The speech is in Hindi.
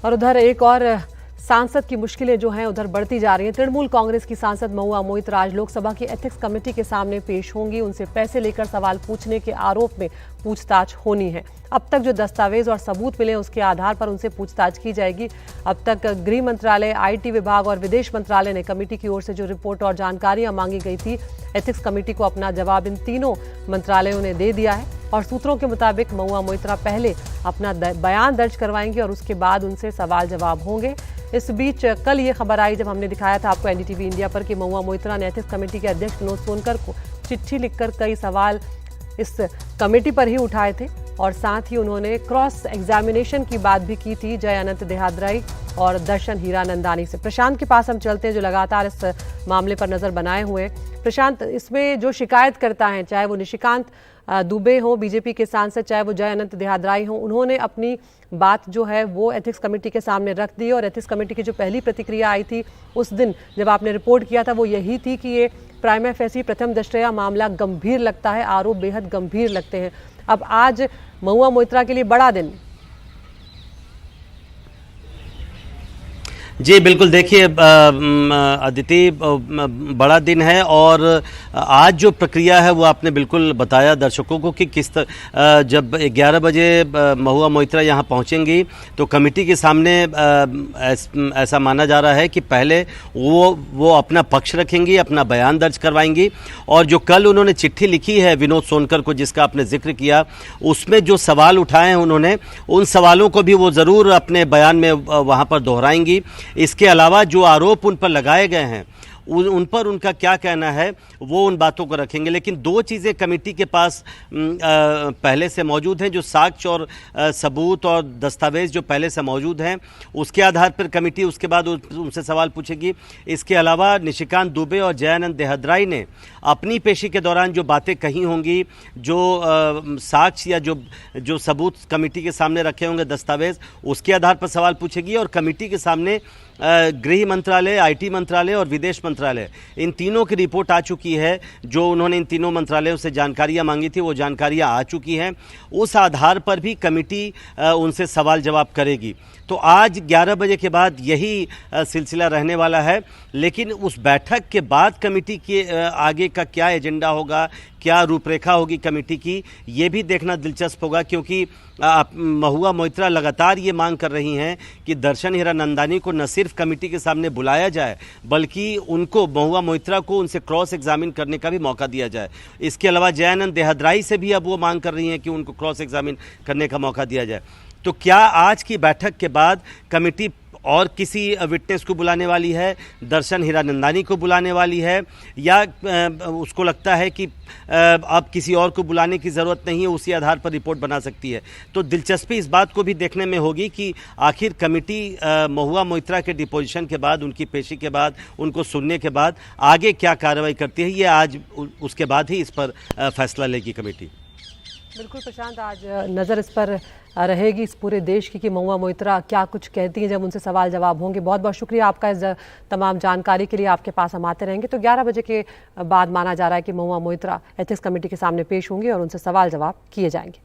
और उधर एक और सांसद की मुश्किलें जो हैं उधर बढ़ती जा रही हैं। तृणमूल कांग्रेस की सांसद महुआ मोइत्रा आज लोकसभा की एथिक्स कमेटी के सामने पेश होंगी। उनसे पैसे लेकर सवाल पूछने के आरोप में पूछताछ होनी है। अब तक जो दस्तावेज और सबूत मिले उसके आधार पर उनसे पूछताछ की जाएगी। अब तक गृह मंत्रालय, आईटी विभाग और विदेश मंत्रालय ने कमेटी की ओर से जो रिपोर्ट और जानकारियां मांगी गई थी, एथिक्स कमेटी को अपना जवाब इन तीनों मंत्रालयों ने दे दिया है। और सूत्रों के मुताबिक महुआ मोइत्रा पहले अपना बयान दर्ज करवाएंगे और उसके बाद उनसे सवाल जवाब होंगे। इस बीच कल ये खबर आई जब हमने दिखाया था आपको एनडीटीवी इंडिया पर कि महुआ मोइत्रा ने एथिक्स कमेटी के अध्यक्ष विनोद सोनकर को चिट्ठी लिखकर कई सवाल इस कमेटी पर ही उठाए थे और साथ ही उन्होंने क्रॉस एग्जामिनेशन की बात भी की थी जय अनंत देहाद्राई और दर्शन हीरानंदानी से। प्रशांत के पास हम चलते हैं जो लगातार इस मामले पर नजर बनाए हुए हैं। प्रशांत, इसमें जो शिकायत करता है, चाहे वो निशिकांत दुबे हो बीजेपी के सांसद, चाहे वो जय अनंत देहाद्राई हो, उन्होंने अपनी बात जो है वो एथिक्स कमेटी के सामने रख दी। और एथिक्स कमेटी की जो पहली प्रतिक्रिया आई थी उस दिन जब आपने रिपोर्ट किया था वो यही थी कि ये प्राइमा फेसी प्रथम दृष्टया मामला गंभीर लगता है, आरोप बेहद गंभीर लगते हैं। अब आज महुआ मोइत्रा के लिए बड़ा दिन। जी बिल्कुल, देखिए अदिति, बड़ा दिन है और आज जो प्रक्रिया है वो आपने बिल्कुल बताया दर्शकों को कि किस जब 11 बजे महुआ मोइत्रा यहाँ पहुँचेंगी तो कमेटी के सामने ऐसा माना जा रहा है कि पहले वो अपना पक्ष रखेंगी, अपना बयान दर्ज करवाएंगी। और जो कल उन्होंने चिट्ठी लिखी है विनोद सोनकर को, जिसका आपने जिक्र किया, उसमें जो सवाल उठाए हैं उन्होंने, उन सवालों को भी वो ज़रूर अपने बयान में वहाँ पर दोहराएंगी। इसके अलावा जो आरोप उन पर लगाए गए हैं उन पर उनका क्या कहना है वो उन बातों को रखेंगे। लेकिन दो चीज़ें कमेटी के पास पहले से मौजूद हैं, जो साक्ष्य और सबूत और दस्तावेज जो पहले से मौजूद हैं उसके आधार पर कमेटी उसके बाद उनसे सवाल पूछेगी। इसके अलावा निशिकांत दुबे और जय अनंत देहाद्राई ने अपनी पेशी के दौरान जो बातें कही होंगी, जो साक्ष्य या जो सबूत कमेटी के सामने रखे होंगे, दस्तावेज, उसके आधार पर सवाल पूछेगी। और कमेटी के सामने गृह मंत्रालय, आईटी मंत्रालय और विदेश मंत्रालय, इन तीनों की रिपोर्ट आ चुकी है। जो उन्होंने इन तीनों मंत्रालयों से जानकारियां मांगी थी वो जानकारियां आ चुकी हैं। उस आधार पर भी कमेटी उनसे सवाल जवाब करेगी। तो आज 11 बजे के बाद यही सिलसिला रहने वाला है। लेकिन उस बैठक के बाद कमेटी के आगे का क्या एजेंडा होगा, क्या रूपरेखा होगी कमेटी की, ये भी देखना दिलचस्प होगा। क्योंकि महुआ मोइत्रा लगातार ये मांग कर रही हैं कि दर्शन हीरानंदानी को न सिर्फ कमेटी के सामने बुलाया जाए बल्कि उनको, महुआ मोइत्रा को, उनसे क्रॉस एग्जामिन करने का भी मौका दिया जाए। इसके अलावा जय अनंत देहाद्राई से भी अब वो मांग कर रही हैं कि उनको क्रॉस एग्जामिन करने का मौका दिया जाए। तो क्या आज की बैठक के बाद कमेटी और किसी विटनेस को बुलाने वाली है, दर्शन हीरानंदानी को बुलाने वाली है, या उसको लगता है कि अब किसी और को बुलाने की ज़रूरत नहीं है, उसी आधार पर रिपोर्ट बना सकती है? तो दिलचस्पी इस बात को भी देखने में होगी कि आखिर कमेटी महुआ मोइत्रा के डिपोजिशन के बाद, उनकी पेशी के बाद, उनको सुनने के बाद आगे क्या कार्रवाई करती है। ये आज उसके बाद ही इस पर फैसला लेगी कमेटी। बिल्कुल प्रशांत, आज नज़र इस पर रहेगी इस पूरे देश की कि महुआ मोइत्रा क्या कुछ कहती हैं जब उनसे सवाल जवाब होंगे। बहुत बहुत शुक्रिया आपका इस तमाम जानकारी के लिए। आपके पास हम आते रहेंगे। तो 11 बजे के बाद माना जा रहा है कि महुआ मोइत्रा एथिक्स कमेटी के सामने पेश होंगी और उनसे सवाल जवाब किए जाएंगे।